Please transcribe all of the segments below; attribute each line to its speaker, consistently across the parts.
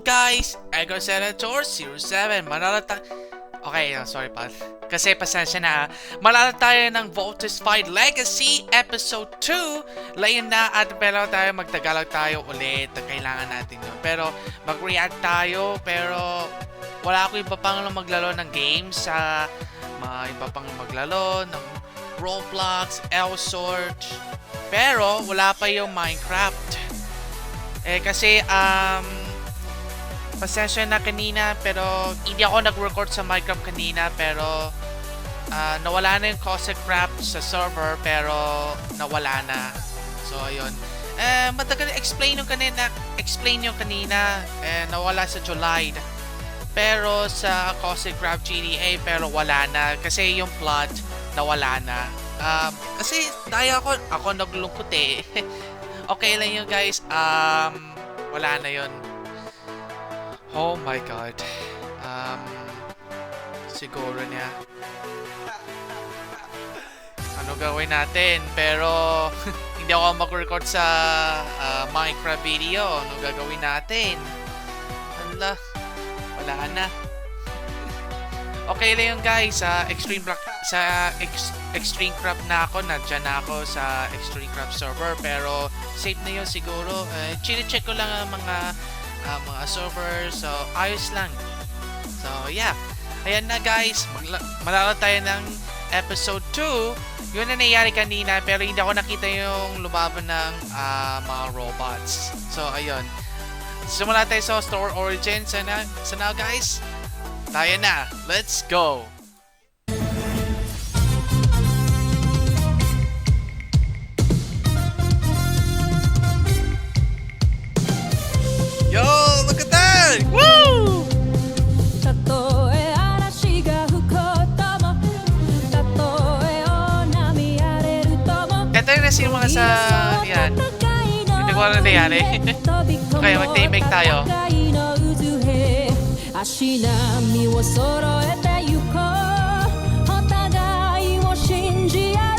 Speaker 1: guys, Ego Senator 07. Okay, sorry pa. Kasi pasensya na. Malala tayo ng Voltes Fight Legacy Episode 2. Layon na at pero tayo magtagalog tayo ulit. Kailangan natin yun. Pero mag-react tayo. Pero wala ako iba pang maglaro ng games sa iba pang maglaro ng Roblox, L-Sort. Pero wala pa yung Minecraft. Kasi pasensya na kanina pero hindi ako nag-record sa Minecraft kanina pero nawala na yung Cossack Craft sa server pero nawala na. So ayun. Matagal explain yung kanina nawala sa July. Pero sa Cossack Craft GDA pero wala na kasi yung plot nawala na. Kasi dahil ako naglungkot eh. Okay lang yun guys. Wala na yun. Oh my god. Siguro niya. Ano gawin natin? Pero hindi ako mag-record sa Minecraft video. Ano gagawin natin? Hala. Wala na. Okay lang yun guys. Extreme Craft na ako. Nandiyan na ako sa Extreme Craft server. Pero safe na yun siguro. Chine-check ko lang ang mga servers. So ayos lang. So yeah. Ayan na guys. Malala tayo ng episode 2. Yun na nangyari kanina. Pero hindi ako nakita yung lumaban ng mga robots. So ayun. Simula tayo sa Store Origin. So now guys. Tayo na. Let's go. Yo, look at that! Woo! Ito yung nasin mga sa... Yan. Hindi ko alam na nangyari. Okay, mag-take tayo.
Speaker 2: 足並みを揃えてゆこうお互いを信じ合う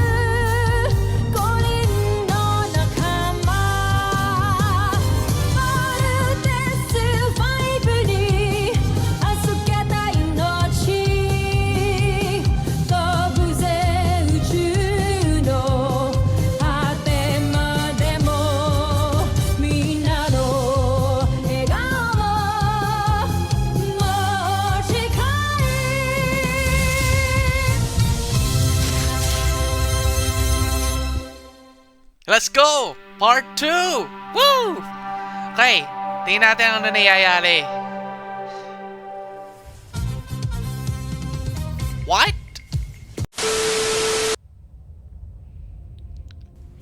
Speaker 2: 五人の仲間まるでスファイブに預けた命飛ぶぜ宇宙の果てまでもみんなの笑顔
Speaker 1: Let's go! Part 2! Woo! Okay, tingnan natin ano nangyayari. What?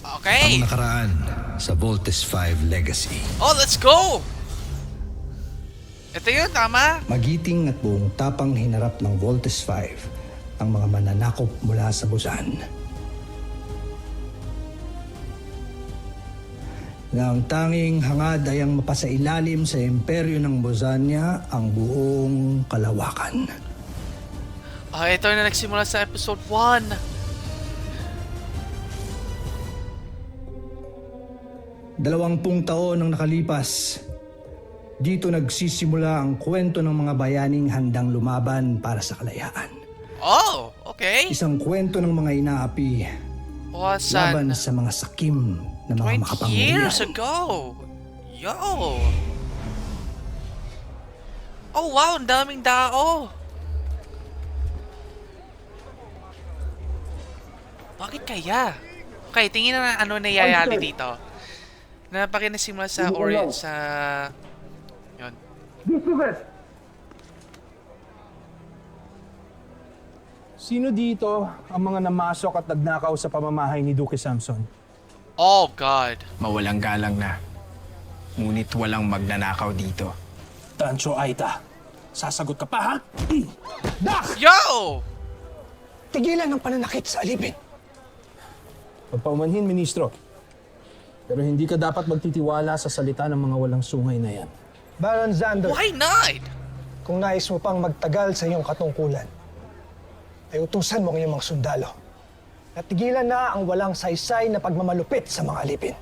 Speaker 1: Okay.
Speaker 3: Ang nakaraan sa Voltes 5 Legacy.
Speaker 1: Oh, let's go! Ito yun, tama?
Speaker 4: Magiting at buong tapang hinarap ng Voltes 5 ang mga mananakop mula sa Busan. Na ang tanging hangad ay ang mapasailalim sa imperyo ng Bosanya ang buong kalawakan.
Speaker 1: Ito na nagsimula sa episode 1.
Speaker 4: Dalawampung taon ang nakalipas. Dito nagsisimula ang kwento ng mga bayaning handang lumaban para sa kalayaan.
Speaker 1: Oh, okay.
Speaker 4: Isang kwento ng mga inaapi laban sa mga sakim na mga
Speaker 1: 20 years ago. Yo. Oh wow, ang daming dao. Bakit kaya? Okay, tingin na ano nangyayari dito. Napakinasimula sa yun.
Speaker 5: Sino dito ang mga namasok at nagnakaw sa pamamahay ni Duque Samson?
Speaker 1: Oh God.
Speaker 6: Mawalang galang na. Ngunit walang magnanakaw dito.
Speaker 5: Tancho Aita, sasagot ka pa ha? Dak!
Speaker 1: Yo!
Speaker 4: Tigilan ng pananakit sa alipin.
Speaker 5: Pagpaumanhin, Ministro. Pero hindi ka dapat magtitiwala sa salita ng mga walang sungay na yan.
Speaker 4: Baron Xander,
Speaker 1: Why not?
Speaker 4: kung nais mo pang magtagal sa iyong katungkulan, ay utusan mo ang iyong mga sundalo. Natigilan na ang walang saysay na pagmamalupit sa mga alipin.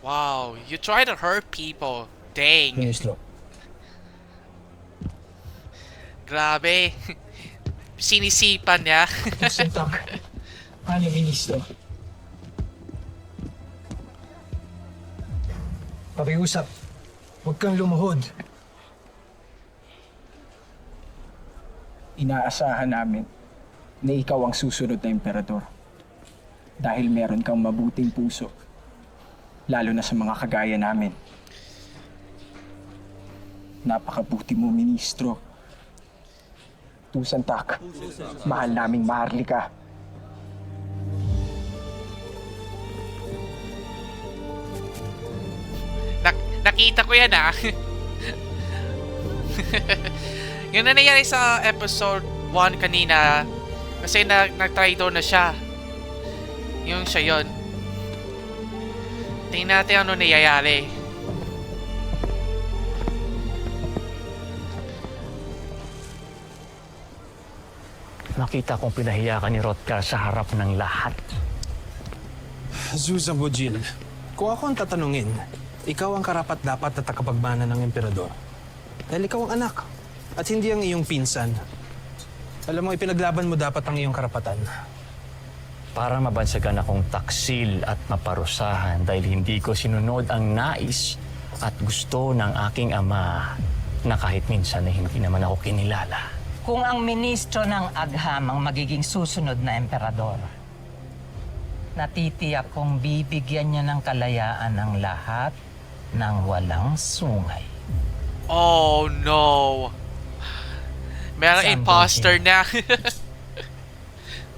Speaker 1: Wow, you try to hurt people. Dang.
Speaker 5: Ministro.
Speaker 1: Grabe. Sinisipan niya.
Speaker 4: Tusentak. Ano, Ministro? Pakiusap. Huwag kang lumuhod.
Speaker 6: Inaasahan namin na ikaw ang susunod na emperador. Dahil meron kang mabuting puso. Lalo na sa mga kagaya namin. Napakabuti mo, Ministro. Tusentak, mahal naming Maharlika.
Speaker 1: Nakita ko yan ah. Yun na nangyari sa episode 1 kanina. Kasi nag-traitor na siya. Yung siya yun. Tingnan natin ano nangyayari.
Speaker 7: Nakita kong pinahiya ka ni Hrothgar sa harap ng lahat.
Speaker 5: Zhu Zambojil, kung ako ang tatanungin, ikaw ang karapat-dapat na takapagmana ng emperador. Dahil ikaw ang anak, at hindi ang iyong pinsan. Alam mo, ipinaglaban mo dapat ang iyong karapatan.
Speaker 7: Para mabansagan akong taksil at maparusahan dahil hindi ko sinunod ang nais at gusto ng aking ama na kahit minsan ay hindi naman ako kinilala.
Speaker 8: Kung ang ministro ng Agham ang magiging susunod na emperador, natitiyak kong bibigyan niya ng kalayaan ang lahat ng walang sungay.
Speaker 1: Oh no. Merong
Speaker 8: Saan
Speaker 1: imposter na.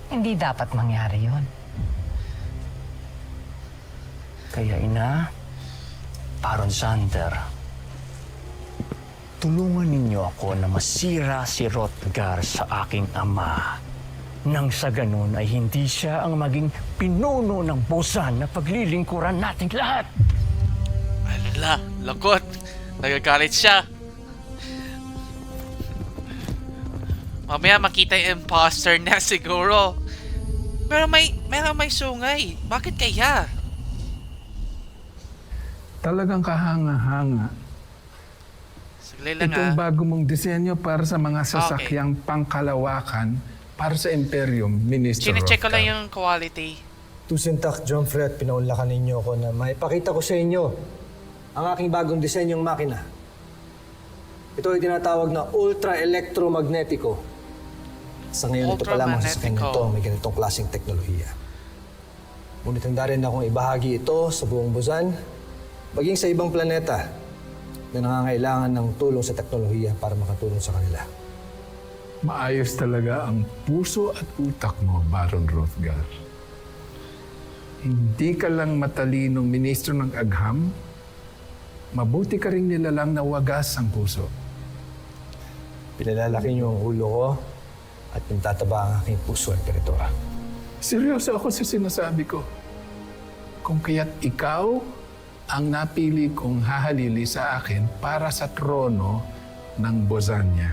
Speaker 8: Hindi dapat mangyari yun.
Speaker 7: Kaya ina, Baron Sander, tulungan ninyo ako na masira si Hrothgar sa aking ama. Nang sa ganun ay hindi siya ang maging pinuno ng Bozan na paglilingkuran nating lahat.
Speaker 1: Alala, lakot. Nagagalit siya. Mamaya makita yung imposter na siguro. Pero may sungay. Bakit kaya?
Speaker 9: Talagang kahanga-hanga.
Speaker 1: Sagli lang
Speaker 9: Itong
Speaker 1: ah.
Speaker 9: bago mong disenyo para sa mga sasakyang pangkalawakan para sa Imperium, Minister
Speaker 1: Chine-check ko
Speaker 9: Hrothgar.
Speaker 1: lang yung quality.
Speaker 4: Tusentak, Jomfrey, at pinaunlakan ninyo ako na maipakita ko sa inyo ang aking bagong disenyong makina. Ito ay tinatawag na ultra-electromagnetico. Sa ngayon, ito pa lamang sa sasakyan
Speaker 1: Ultra-magnetico.
Speaker 4: nito may ganitong klaseng teknolohiya. Ngunit handa rin akong ibahagi ito sa buong Buzan, maging sa ibang planeta na nangangailangan ng tulong sa teknolohiya para makatulong sa kanila.
Speaker 9: Maayos talaga ang puso at utak mo, Baron Hrothgar. Hindi ka lang matalinong ministro ng Agham, mabuti ka rin nilalang na wagas ang puso.
Speaker 4: Pinalalaki niyo ang ulo ko at pintataba ang aking puso, Imperatora.
Speaker 9: Seryoso ako sa sinasabi ko. Kung kaya't ikaw ang napili kong hahalili sa akin para sa trono ng Bozanya.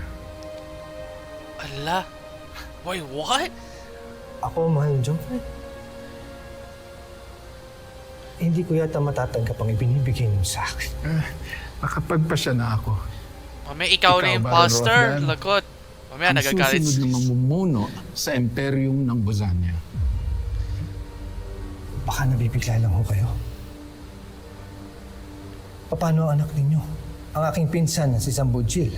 Speaker 1: Ala. Wait, what?
Speaker 4: Ako, mahal ng Jomfrey. Hindi ko yata matatanggap ang ibinibigay niyo sa akin.
Speaker 9: Nakapagpasya na ako.
Speaker 1: Mamaya ikaw na
Speaker 9: Ikaw,
Speaker 1: yung
Speaker 9: Baron
Speaker 1: imposter.
Speaker 9: Hrothgar.
Speaker 1: Lakot. Mamaya
Speaker 9: Ang
Speaker 1: nagagalit.
Speaker 9: susunod na mamumuno sa Imperium ng Bozanya.
Speaker 4: Baka nabibigla lang ho kayo. Paano ang anak ninyo? Ang aking pinsan na si Zambojil.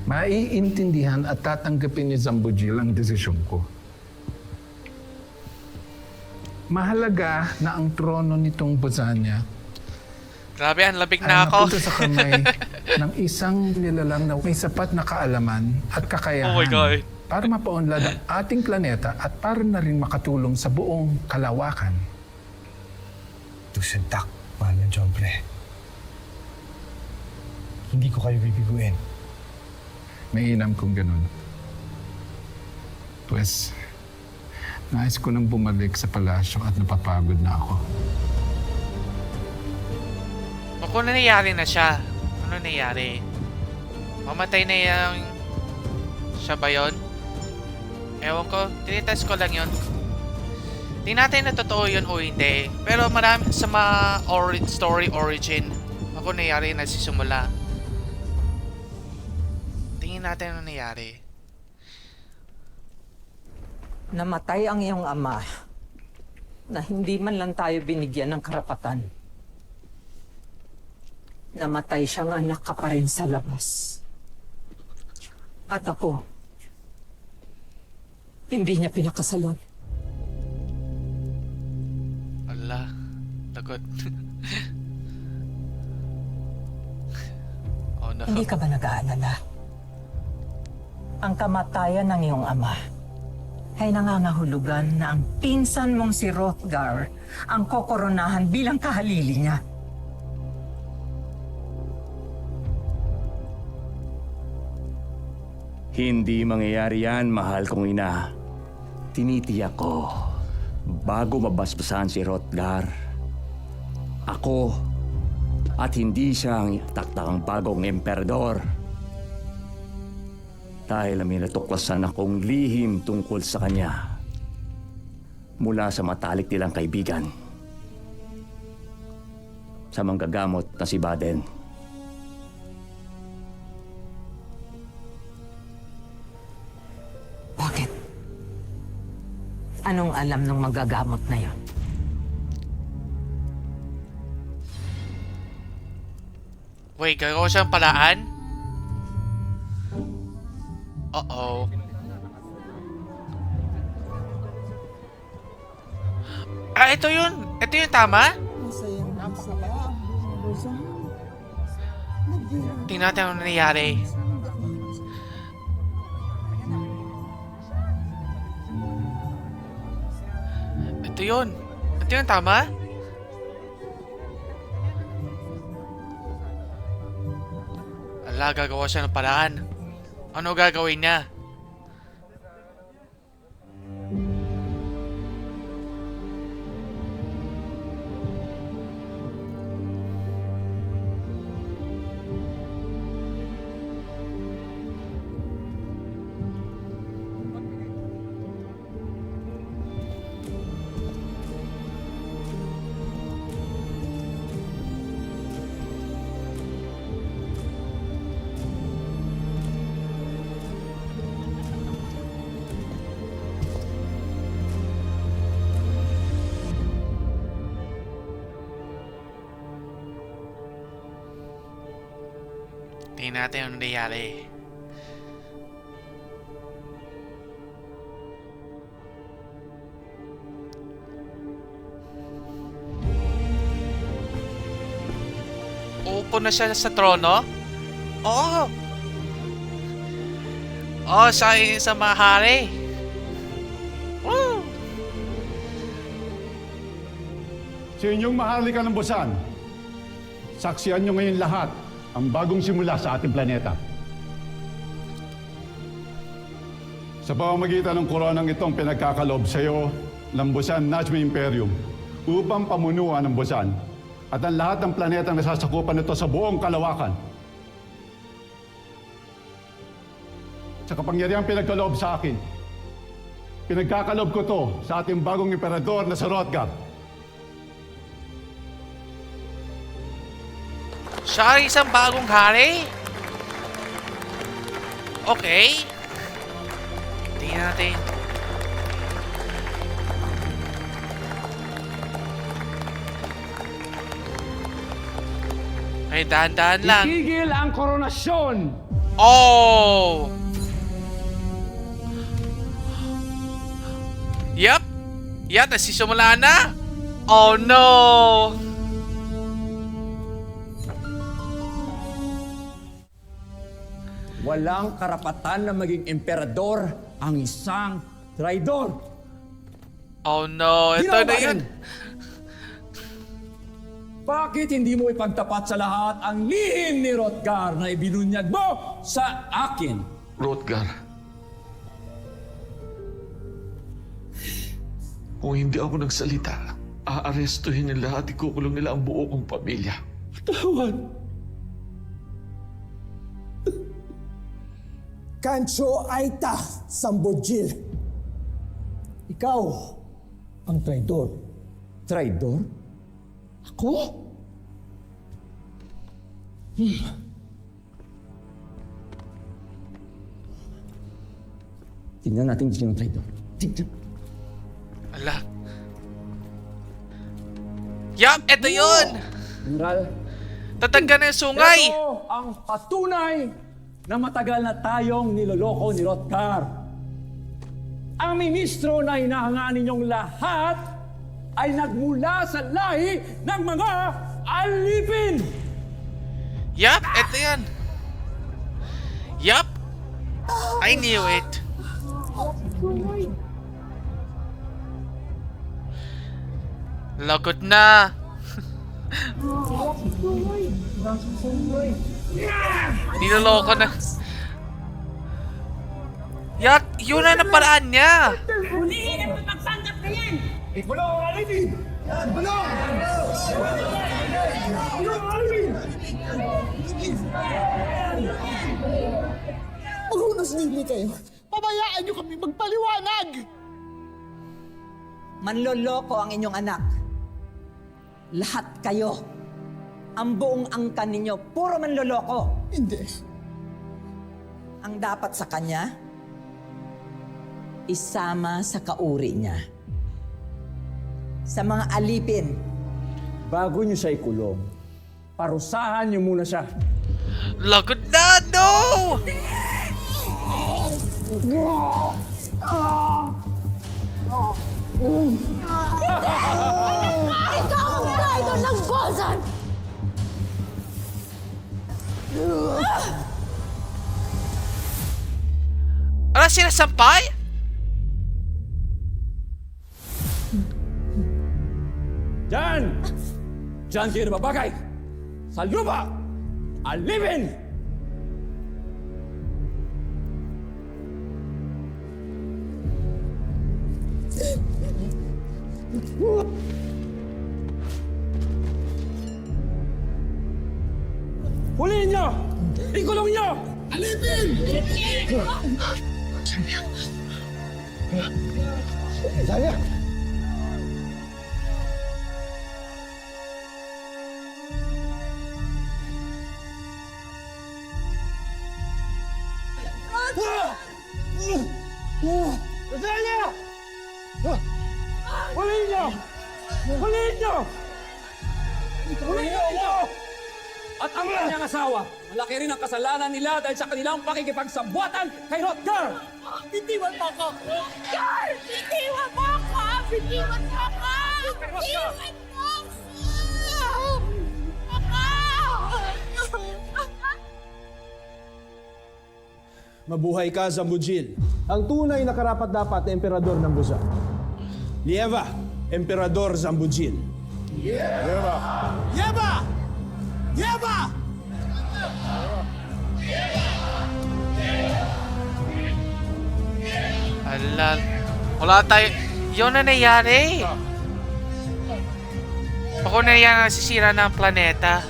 Speaker 9: Maiintindihan at tatanggapin ni Zambojil ang desisyon ko. Mahalaga na ang trono nitong Bozanya
Speaker 1: Grabe, ang labig
Speaker 9: ay
Speaker 1: na ako.
Speaker 9: napunta sa kamay ng isang nilalang na may sapat na kaalaman at kakayahan
Speaker 1: Oh my God.
Speaker 9: para mapaunlad ang ating planeta at para na rin makatulong sa buong kalawakan.
Speaker 4: Tusentak, mahal ng Jomfrey. Hindi ko kayo bibiguin.
Speaker 9: Mainam kong ganun. Pues, nais ko nang bumalik sa palasyo at napapagod na ako.
Speaker 1: O kung nangyayari na siya, ano nangyayari? Mamatay na yung... Siya ba yun? Ewan ko, tinitest ko lang yun. Tingnan natin na totoo yun o hindi. Pero marami sa mga story origin, ako nangyari na sisimula. Tingin natin ano nangyari.
Speaker 8: Namatay ang iyong ama na hindi man lang tayo binigyan ng karapatan. Namatay siyang anak ka pa rin sa labas. At ako, hindi niya pinakasalan.
Speaker 1: Ala, lagot. Oh no.
Speaker 8: Hindi ka ba nag-aalala? Ang kamatayan ng iyong ama ay nangangahulugan na ang pinsan mong si Hrothgar ang kokoronahan bilang kahalili niya.
Speaker 7: Hindi mangyayari yan, mahal kong ina. Tinitiyak ko, bago mabasbasan si Hrothgar, ako at hindi siya ang taktakang bagong emperador. Dahil may natuklasan akong lihim tungkol sa kanya mula sa matalik nilang kaibigan, sa manggagamot na si Baden.
Speaker 8: Bakit? Anong alam ng magagamot na yon?
Speaker 1: Wait, gagawa siyang paraan? Uh-oh. Ah, ito yun. Ito yung tama? Tingnan natin ano nangyari. Ito yun. Ito yung tama? Ala, gagawa siya ng paraan. Ano gagawin niya? Tingnan natin ano nangyari. Uupo na siya sa trono? Oo! Oh, sa mahari. Woo!
Speaker 10: Sa inyong mahalikan ng busan, saksiyan nyo ngayon lahat ang bagong simula sa ating planeta. Sa pamamagitan ng koronang itong pinagkakalob sa iyo ng Busan Najmi Imperium upang pamunuan ng Busan at ang lahat ng planetang nasasakupan nito sa buong kalawakan. Sa kapangyarihang pinagkaloob sa akin, pinagkakalob ko to sa ating bagong emperador na si Hrothgar.
Speaker 1: Siya ay isang bagong hari? Okay. Tingnan natin. Ay, dahan-dahan lang.
Speaker 10: Itigil ang koronasyon!
Speaker 1: Oh! Yup! Yan, nasisimula na! Oh no!
Speaker 11: Walang karapatan na maging emperador ang isang traidor.
Speaker 1: Oh no, ito
Speaker 11: Ginawa
Speaker 1: na
Speaker 11: ba
Speaker 1: yun.
Speaker 11: Bakit hindi mo ipagtapat sa lahat ang lihim ni Hrothgar na ibinunyag mo sa akin?
Speaker 12: Hrothgar, kung hindi ako nagsalita, aarestuhin nila at ikukulong nila ang buo kong pamilya.
Speaker 11: Tawad.
Speaker 13: Kancho Aita Sambojil. Ikaw
Speaker 11: Ang traidor. Traidor? Ako? Tingnan natin sino ang traidor. Tingnan.
Speaker 1: Ala. Yup, eto yun!
Speaker 11: General,
Speaker 1: Tatangga na yung sungay!
Speaker 11: ito ang patunay na matagal na tayong niloloko ni Rotgar. Ang ministro na hinahangaan ninyong lahat ay nagmula sa lahi ng mga alipin!
Speaker 1: Yup, eto yan. Yup! I knew it. Lagot na. Niloloko na. Yak, yun na paraan niya.
Speaker 2: Hulihin ang pagpanggap na yan!
Speaker 13: Magunos nili kayo. Pabayaan niyo kami magpaliwanag!
Speaker 8: Manloloko ang inyong anak. Lahat kayo. Ang buong angkan ninyo, puro manloloko.
Speaker 13: Hindi.
Speaker 8: Ang dapat sa kanya, isama sa kauri niya. Sa mga alipin.
Speaker 11: Bago niyo siya ikulong, parusahan niyo muna siya.
Speaker 1: Lagot na, no!
Speaker 2: Ikaw ang traidor ng Bozan!
Speaker 1: Ano sinasampay?
Speaker 11: Diyan! Diyan kayo nababagay! Sa lupa! Alipin! Huliin niyo! Ikulong niyo!
Speaker 13: Alipin! Saya!
Speaker 11: Saya! Huliin niyo! Huliin niyo! Huliin niyo! At ang kanyang asawa, malaki rin ang kasalanan nila dahil sa kanilang pakikipagsabuatan kay Rotgar!
Speaker 13: Bitiwan mo ako! Gar! Bitiwan mo ako! Bitiwan mo ako! Bitiwan mo ako!
Speaker 5: Mabuhay ka, Zambujil. Ang tunay na karapat-dapat na emperador ng Busan. Lieva, Emperador Zambujil.
Speaker 13: Yeba! Yeba!
Speaker 1: Alal. Wala tayo. Yun na nangyari. Ako na yan nasisira ng planeta.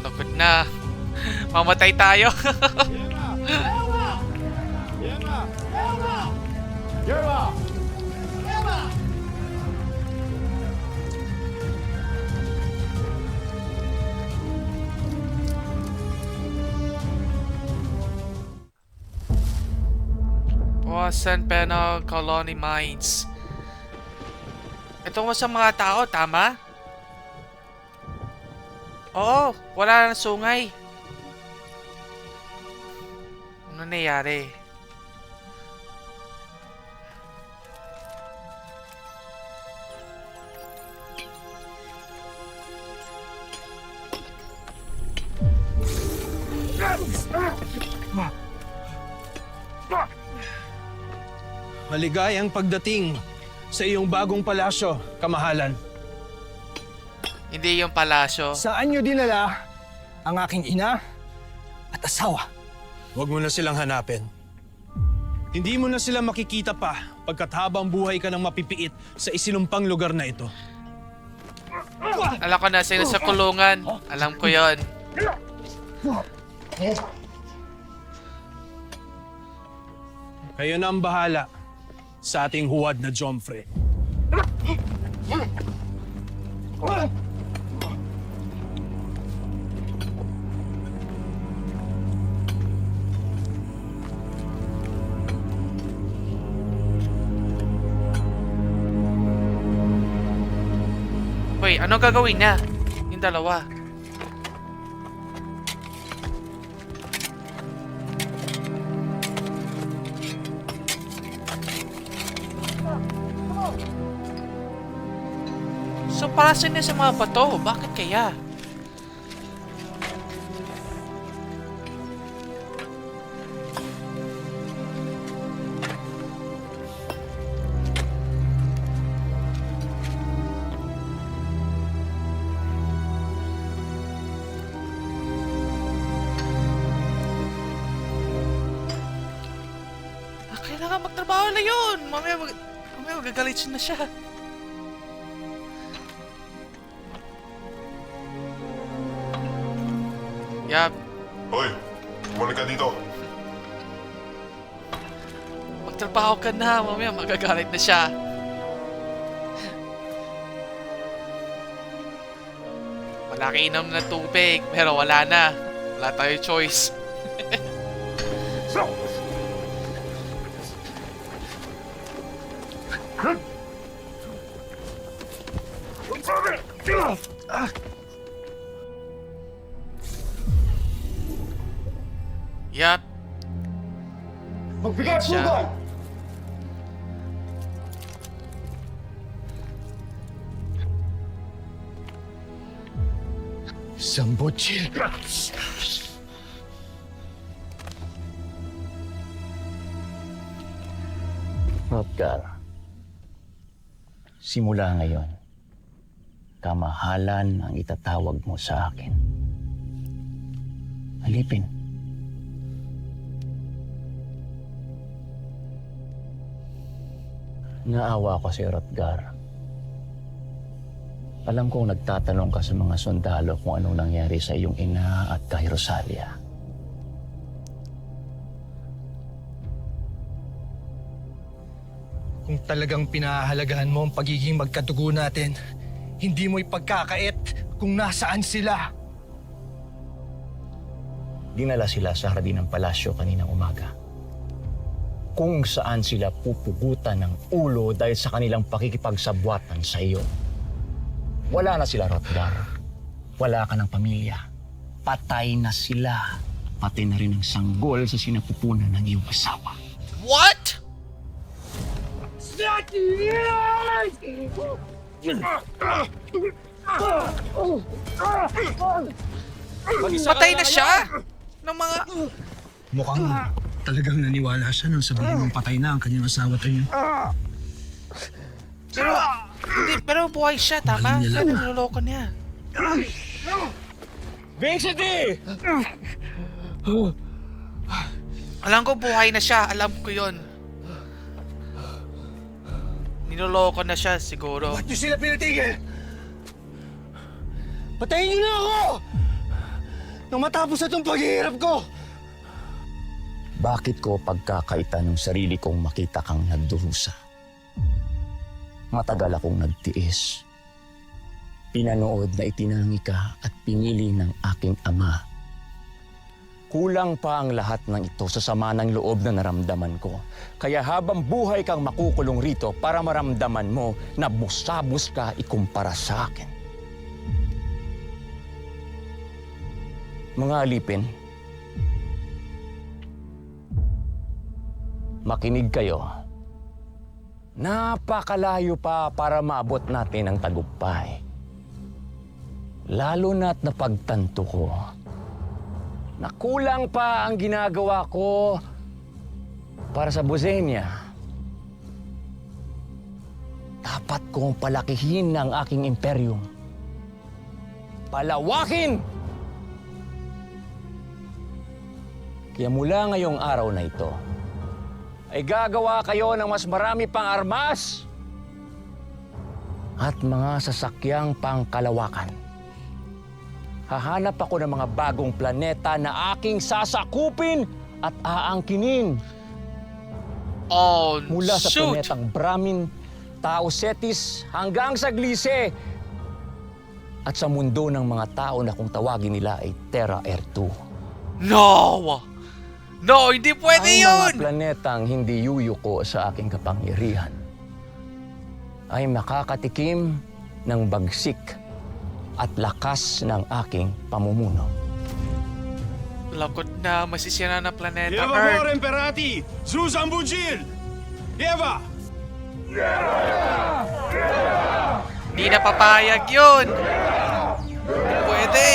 Speaker 1: Lagod na. Mamatay tayo. San Penal Colony Mines. Ito mo sa mga tao, tama? Oo, wala na sungay. Ano nangyari?
Speaker 5: Maligayang pagdating sa iyong bagong palasyo, kamahalan.
Speaker 1: Hindi yung palasyo.
Speaker 4: Saan nyo dinala ang aking ina at asawa?
Speaker 5: Huwag mo na silang hanapin. Hindi mo na sila makikita pa pagkat habang buhay ka ng mapipiit sa isinumpang lugar na ito.
Speaker 1: Alam ko na sila sa kulungan. Alam ko yon.
Speaker 5: Kayo na ang bahala sa ating huwad na Jomfre.
Speaker 1: Wait, anong gagawin niya? Yung dalawa. So, para saan niya sa mga bato? Bakit kaya? Kailangan magtrabaho na yun! Mamaya magagalit na siya. Yap.
Speaker 14: Hoy, bumalik ka dito.
Speaker 1: Magtrabaho ka na, mamaya magagalit na siya. Malaki inom na tubig, pero wala na. Wala tayo choice. Yap.
Speaker 14: Magbigat
Speaker 1: siya.
Speaker 14: mo!
Speaker 3: Sambochil!
Speaker 7: Rodgar, simula ngayon, kamahalan ang itatawag mo sa akin. Alipin. Naawa ko si Rodgar. Alam kong nagtatanong ka sa mga sundalo kung anong nangyari sa iyong ina at kay Rosalia.
Speaker 4: Kung talagang pinahahalagahan mo ang pagiging magkatugo natin, hindi mo ipagkakait kung nasaan sila.
Speaker 7: Dinala sila sa hardin ng palasyo kaninang umaga. Kung saan sila pupugutan ng ulo dahil sa kanilang pakikipagsabwatan sa iyo. Wala na sila, Rodgar. Wala ka ng pamilya. Patay na sila. Pati na rin ang sanggol sa sinapupunan ng iyong asawa.
Speaker 1: What? Patay na siya? Ng mga...
Speaker 5: Mukhang talagang naniwala siya nang sabihin mong patay na ang kanyang asawa tayo.
Speaker 1: Pero buhay siya, tama? Kaya niloloko niya.
Speaker 5: Vincent!
Speaker 1: Alam ko buhay na siya. Alam ko yun. Niloloko na siya siguro.
Speaker 4: Ba't niyo sila pinatigil? Patayin niyo na ako! Nang matapos na itong paghihirap ko!
Speaker 7: Bakit ko pagkakaitan ng sarili kong makita kang nagdurusa? Matagal akong nagtiis. Pinanood na itinangi ka at pinili ng aking ama. Kulang pa ang lahat ng ito sa sama ng loob na naramdaman ko. Kaya habang buhay kang makukulong rito para maramdaman mo na busabos ka ikumpara sa akin. Mga alipin, makinig kayo. Napakalayo pa para maabot natin ang tagumpay. Lalo na't napagtanto ko na kulang pa ang ginagawa ko para sa Bosenia. Dapat kong palakihin ang aking imperyum. Palawakin! Kaya mula ngayong araw na ito, ay gagawa kayo ng mas marami pang armas at mga sasakyang pangkalawakan. Hahanap ako ng mga bagong planeta na aking sasakupin at aangkinin.
Speaker 1: Oh,
Speaker 7: Mula sa
Speaker 1: shoot!
Speaker 7: planetang Brahmin, Tao Cetis, hanggang sa Gliese. At sa mundo ng mga tao na kung tawagin nila ay Terra Ertu.
Speaker 1: No! No, hindi pwede
Speaker 7: Ang
Speaker 1: yun!
Speaker 7: mga planetang hindi yuyuko sa aking kapangyarihan ay makakatikim ng bagsik at lakas ng aking pamumuno.
Speaker 1: Lagot na, masisira na planeta
Speaker 5: Eva
Speaker 1: Earth.
Speaker 5: vor imperati, sus ambugil! Eva!
Speaker 1: Hindi na papayag yun! Hindi pwede!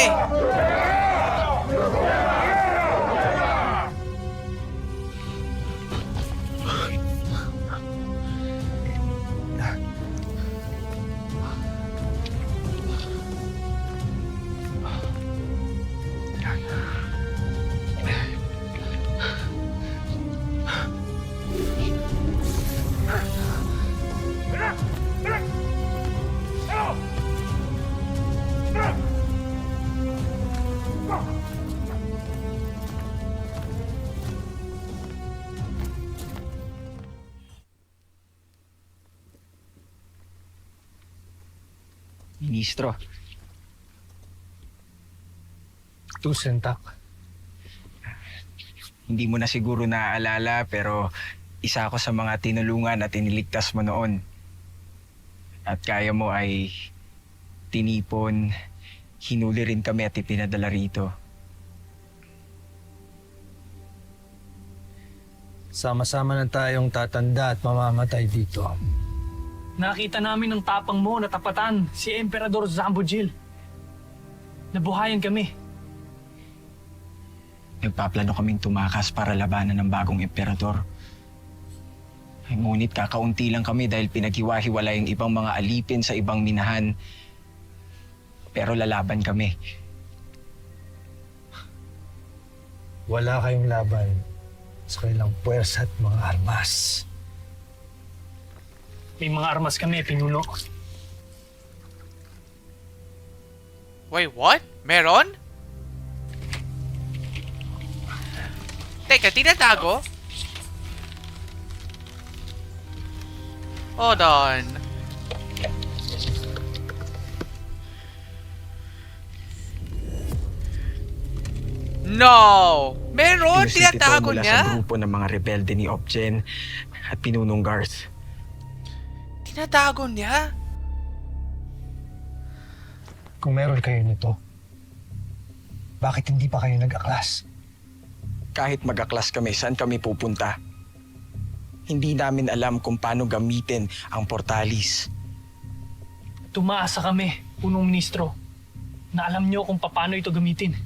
Speaker 6: Ministro,
Speaker 4: Tusentak.
Speaker 6: hindi mo na siguro naaalala pero isa ako sa mga tinulungan at iniligtas mo noon. At kaya mo ay tinipon, hinuli rin kami at ipinadala rito.
Speaker 4: Sama-sama na tayong tatanda at mamamatay dito.
Speaker 11: Nakita namin ang tapang mo na tapatan si Emperador Zambujil. Nabuhayan kami.
Speaker 6: Nagpaplano kaming tumakas para labanan ng bagong emperador. Ngunit kakaunti lang kami dahil pinaghiwa-hiwalay ang ibang mga alipin sa ibang minahan. Pero lalaban kami.
Speaker 4: Wala kayong laban sa kailang puwersa at mga armas.
Speaker 11: May mga armas kami, pinuno.
Speaker 1: Wait, what? Meron? Teka, tinatago? Hold on. No! Meron!
Speaker 6: Pinuslit ito
Speaker 1: Tinatago
Speaker 6: mula
Speaker 1: niya?
Speaker 6: sa grupo ng mga rebelde ni Opgen at pinunong Garth.
Speaker 1: Tinatago niya?
Speaker 4: Kung meron kayo nito, bakit hindi pa kayo nag-aklas?
Speaker 6: Kahit mag-aklas kami, saan kami pupunta? Hindi namin alam kung paano gamitin ang portalis.
Speaker 11: Tumaasa kami, punong ministro, na alam niyo kung paano ito gamitin.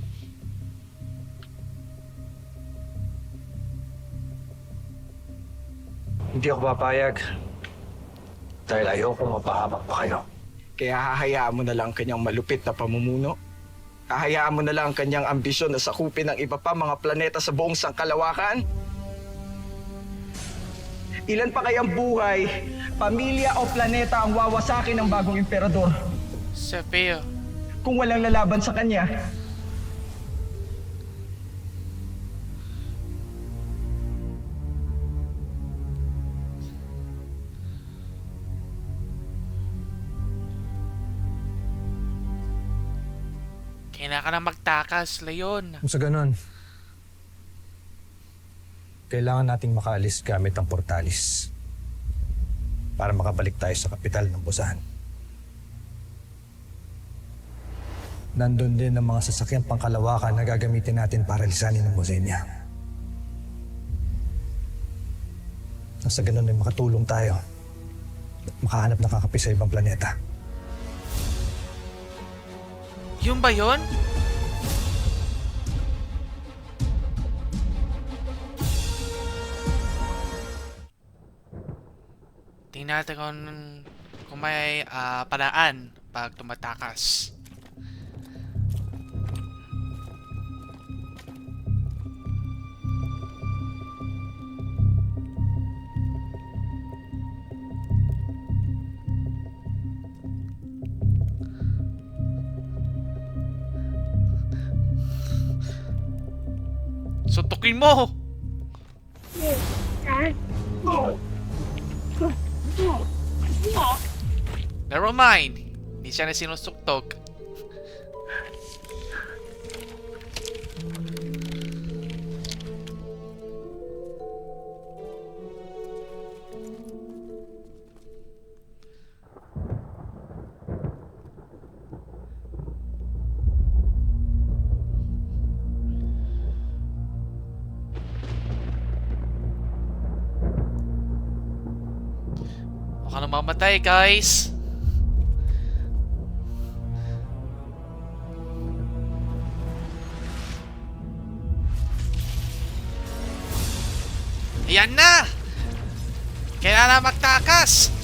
Speaker 4: Hindi ako papayag. Dahil ayoko mapahamak pa kayo.
Speaker 6: Kaya hahayaan mo na lang ang kanyang malupit na pamumuno. Hahayaan mo na lang ang kanyang ambisyon na sakupin ang iba pa mga planeta sa buong sangkalawakan. Ilan pa kayang buhay, pamilya o planeta ang wawasakin ng bagong emperador?
Speaker 1: Sepio.
Speaker 6: Kung walang lalaban sa kanya.
Speaker 1: Kailangan ka na magtakas, Leon.
Speaker 4: Kung sa ganun, kailangan nating makaalis gamit ang portalis para makabalik tayo sa kapital ng Busan. Nandun din ang mga sasakyang pangkalawakan na gagamitin natin para lisanin ang Bosenia. Nasa ganun ay makatulong tayo at makahanap ng kakapi sa ibang planeta.
Speaker 1: Yung ba yun? Tingnan natin kung may paraan pag tumatakas. Suntukin mo! Never mind. Hindi siya na sinusuktok. Baka na mamatay, guys. Ayan na! Kailangan na magtakas!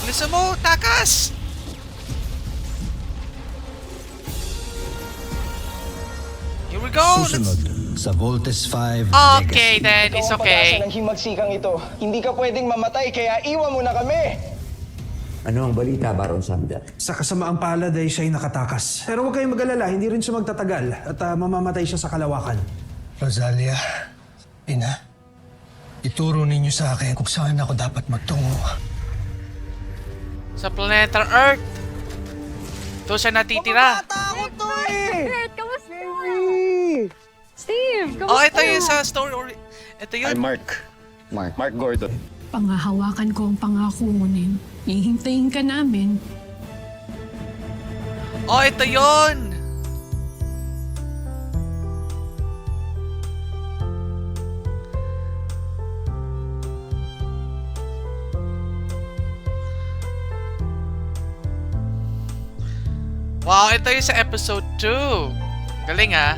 Speaker 1: Bilisan mo! Takas! Here we go!
Speaker 3: Susunod sa Voltes 5
Speaker 1: Okay
Speaker 3: Legacy.
Speaker 1: then, it's okay.
Speaker 6: ng himagsikang ito. Hindi ka pwedeng mamatay, kaya iwan mo na kami!
Speaker 15: Ano ang balita, Baron Samder?
Speaker 5: Sa kasamaang palad ay siya'y nakatakas. Pero huwag kayong mag-alala, hindi rin siya magtatagal at mamamatay siya sa kalawakan.
Speaker 4: Rosalia, ina, ituro ninyo sa akin kung saan ako dapat magtungo.
Speaker 1: Sa planeta Earth. Doon siya natitira.
Speaker 13: Kurt, kamusta? Steve, kamusta?
Speaker 1: Oh, ito yung sa story. Ito yun.
Speaker 6: Mark Gordon.
Speaker 2: Pangahawakan ko ang pangako mo nin. Hihintayin ka namin.
Speaker 1: Oh, ito yun. Wow, ito yung sa episode 2. Galing ah.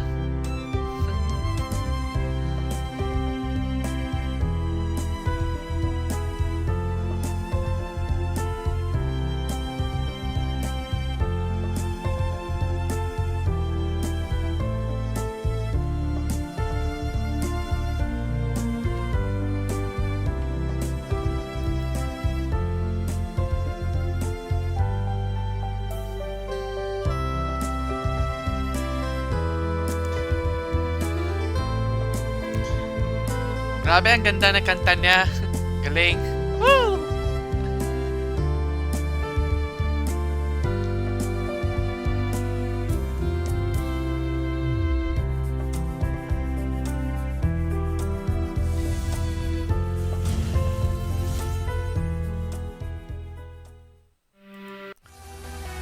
Speaker 1: Grabe, ang ganda ng kanta niya. Galing. Woo!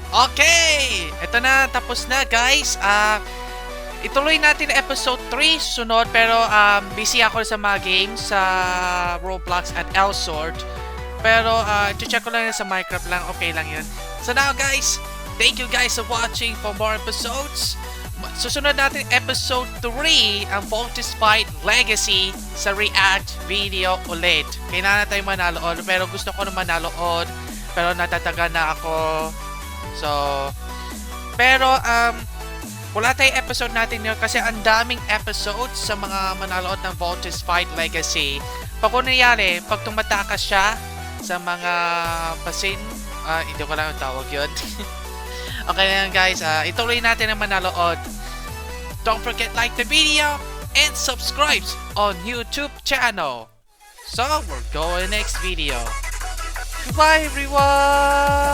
Speaker 1: Okay! Ito na, tapos na guys. Ituloy natin episode 3 sunod, pero busy ako sa mga games sa Roblox at Elsword. Pero check ko lang yun sa Minecraft lang, okay lang yun. So now guys, thank you guys for watching for more episodes. Susunod natin episode 3, ang Voltes Fight Legacy sa React video ulit. Kailangan na tayo manalood, pero gusto ko na manalood, pero natataga na ako. So, pero wala tayong episode natin yun kasi ang daming episodes sa mga manalood ng Voltes Fight Legacy. Pag nangyari, pag tumatakas siya sa mga basin, hindi ko lang yung tawag yun. Okay lang guys, ituloy natin ang manalood. Don't forget like the video and subscribe on YouTube channel. So, we're going next video. Goodbye everyone!